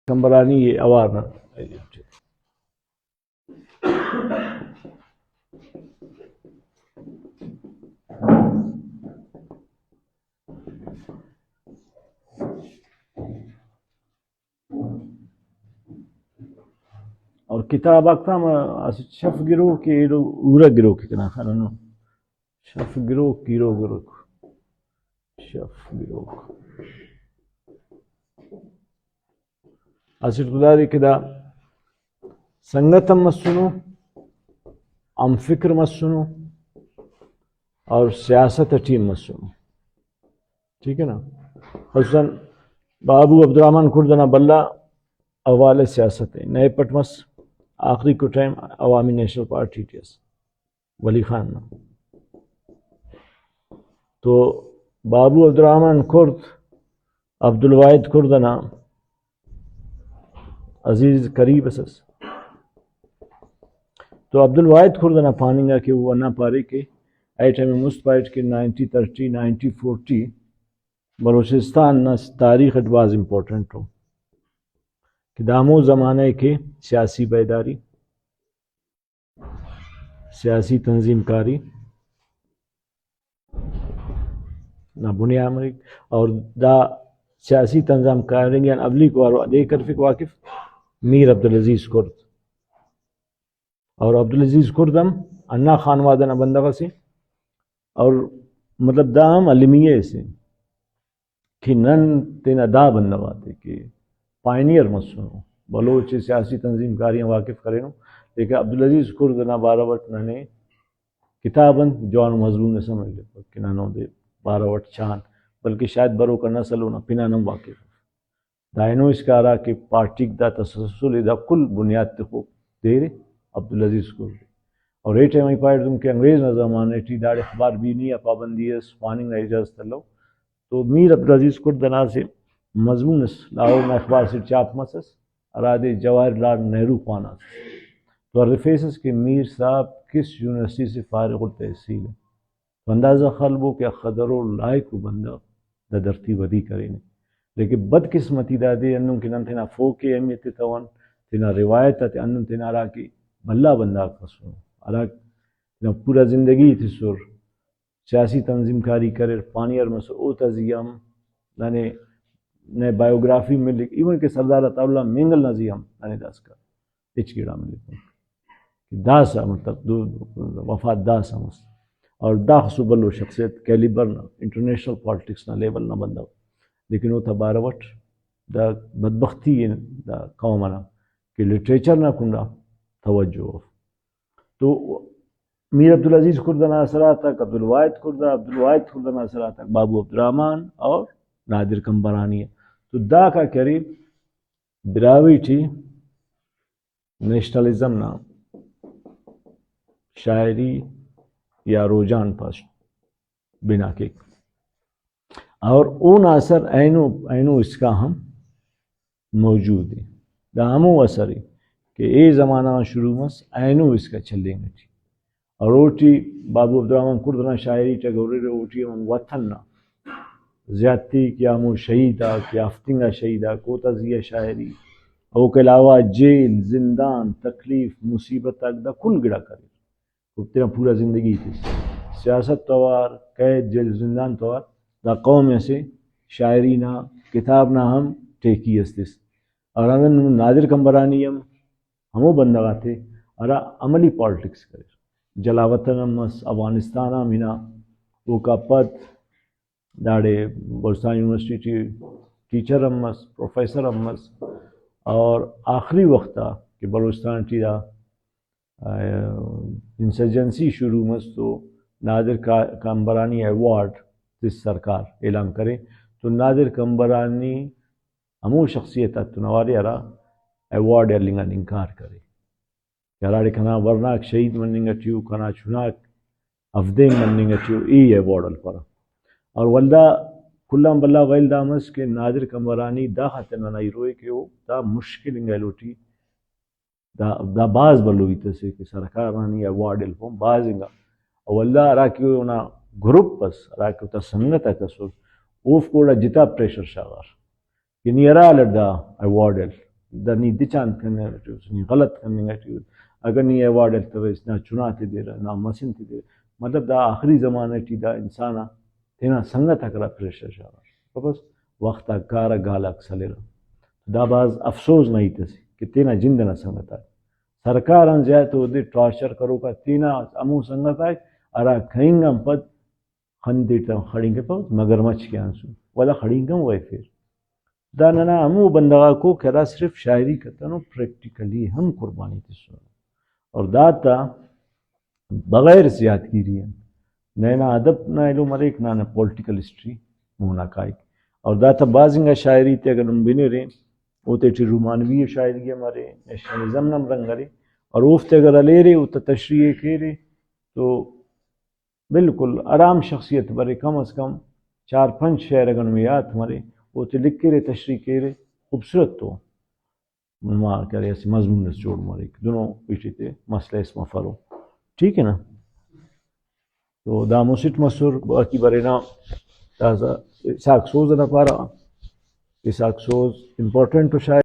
Kambarani awarna. اور کتاب اکتام شف گرو کی اورا گرو کی کنا خانو شف گرو کیرو گرو شف گرو اصل خداری کدا سنگتم مسنو ام فکر مسنو اور سیاست ٹیم مسنو ٹھیک ہے نا. خصوصاً بابو عبدالرحمن کردنا بلّہ اوال سیاست ہے نئے پٹمس آخری کو ٹائم عوامی نیشنل پارٹی ٹیس ولی خان نا تو بابو عبدالرحمن کرد عبدالواحد کردنا عزیز قریب اسس تو عبدالواحد کردنا پاننگا کہ وہ نہ پارے کہ اے ٹائم مستپائٹ کے 90-30 90-40 بلوچستان نا تاریخ اٹواز امپورٹنٹ ہو کہ دامو زمانے کے سیاسی بیداری سیاسی تنظیم کاری نہ بنیا امریک اور دا سیاسی تنظیم کاری یعنی ابلی کو دے کر فک واقف میر عبدالعزیز کرد اور عبدالعزیز کردم انا خانوادہ بندہ سے اور مطلب دا ہم علمیہ سے کہ نن تینا دا بندہ باتے کہ پائنیئر مسنو بلوچ سیاسی تنظیم کاریاں واقف کرینو لیکن عبدالعزیز کرد نا بارہ وٹ ننے کتاباً جوان مضمون نے سمجھ لے کہ نانو دے بارہ وٹ چاند بلکہ شاید برو کا نسل ہونا پنانم واقف دائنو اس کا رہا کہ پارٹی دا تسلسل دا کل بنیاد تخو دے رہے عبدالعزیز کرد اور ایٹ ٹائم پائٹ تم کہ انگریز نہ زمانے ٹی داڑے اخبار بھی نہیں ہے پابندی ہے سپاننگ نہ اجازت لو تو میر عبدالعزیز کرد دنا سے مضمون لاہور میں اخبار سے چاپ مسس ارادے جواہر لال نہرو خوانا تو ریفیسس کہ میر صاحب کس یونیورسٹی سے فارغ التحصیل ہے تو اندازہ خلبو کہ خدر و لائق بندہ دا درتی ودی کریں لیکن بد قسمتی دا دے انہوں کہ نن تینا فوق اہمیت توان تینا روایت تے انہوں تینا را کی بھلا بندہ کسو ارا پورا زندگی تھی سر سیاسی تنظیم کاری کرے پانی اور مسو او تزیم لانے نئے بایوگرافی میں لکھ ایون کہ سردار عطاءاللہ مینگل نظیم لانے داس کا اچ کیڑا میں لکھوں داسا مطلب وفات داسا مست اور دا خصوبل و شخصیت کیلیبر نا انٹرنیشنل پالیٹکس نا لیبل نا بندہ لیکن وہ تھا بارہ وٹ دا بدبختی دا قومنا کہ لٹریچر نا کنڈا توجہ تو میر عبدالعزیز کردنا اثرات تک عبدالواحد کردنا اثرات تک بابو عبدالرحمن اور نادر کمبرانی تو دا کا قریب براوی تھی نیشنلزم نا شاعری یا روجان پاس بنا کے اور اون اثر اینو اس کا ہم موجود ہے دا ہمو اثر ہے کہ اے زمانہ شروع مس اینو اس کا چلیں گے تھی اور اوٹی بابو عبدالرحمن کردنا شاعری ٹگورے رہے اوٹی ہم وطن نا زیادتی کیا مو شہیدہ کیا افتنگا شہیدہ کو تزیہ شاعری او کے علاوہ جیل زندان تکلیف مصیبت تک دا کل گڑا کرے تیرا پورا زندگی تھی سیاست توار قید جیل زندان توار دا قوم ایسے شاعری نا کتاب نا ہم ٹیکی استس اور اگر نادر کمبرانی ہمو بندگا تھے اور عملی پالیٹکس کرے جلاوطن مس افغانستان مینا وہ کا پد داڑے بلوچستان یونیورسٹی ٹیچر امس پروفیسر امس اور آخری وقتا کہ بلوچستان ٹی دا انسرجنسی شروع مس تو نادر کمبرانی ایوارڈ جس سرکار اعلان کرے تو نادر کمبرانی ہمو شخصیت تنواری ارا ایوارڈ لنگا انکار کرے یاراڑے کنا ورناک شہید مننگا ٹیو کنا چناک افدین مننگا ٹیو ای ایوارڈ الپرا اور ولدا کلام بلا ویل دامس کہ نادر کمبرانی دا خاطر نائی روئے کہ وہ دا مشکل انگیلوٹی دا باز بلوی تسے کہ سرکارانی ایوارڈ الپم باز انگا ولدا راکی اونا گروپ پس راکی تا سنگتا کسول اوف کوڑا جتا پریشر شاغار کہ نیرا لڑ دا ایوارڈ دا نی دچان کرنے گٹیوس نی غلط کرنے گٹیوس اگر نی ایوارڈ التویس نہ چناتے دے رہا نہ مسن تے دے مطلب دا آخری زمانہ ٹی دا انسانا تینا سنگت اکرا پریشر شاور بس وقت کارا گالک سلے دا باز افسوس نہیں تسی کہ تینا جند نہ سنگت آئے سرکاران زیادہ تو دے ٹارچر کرو کا تینا امو سنگت آئے ارا کھینگم پد خندیتا خڑینگے پاوت مگر مچ کے آنسو والا خڑینگم ہوئے پھر دا ننا امو بندگا کو کرا صرف شاعری کرتا نو پریکٹیکلی ہم قربانی تسو اور دا تا بغیر زیادگیری ہیں نینا ادب نہ علوم علیک نہ پولیٹیکل ہسٹری مونا کائی اور دا تا بازنگا شاعری تے اگر ہم بنے رہے او تے رومانوی شاعری ہمارے نیشنلزم نم رنگ رہے اور اوفتے اگر لے رہے او تا تشریح کے رہے تو بالکل آرام شخصیت برے کم از کم 4-5 شعر اگر میں یاد ہمارے وہ تو لکھ کے رہے تشریح کے رہے خوبصورت تو ماں کرے ایسے مضمون اس جوڑ مارے دونوں پیچھے تھے مسئلہ اس مفرو ٹھیک ہے نا تو دا موسیقی مسور باقی برے نا تازہ ساک سوز نہ پارا یہ ساک سوز امپورٹنٹ تو شاید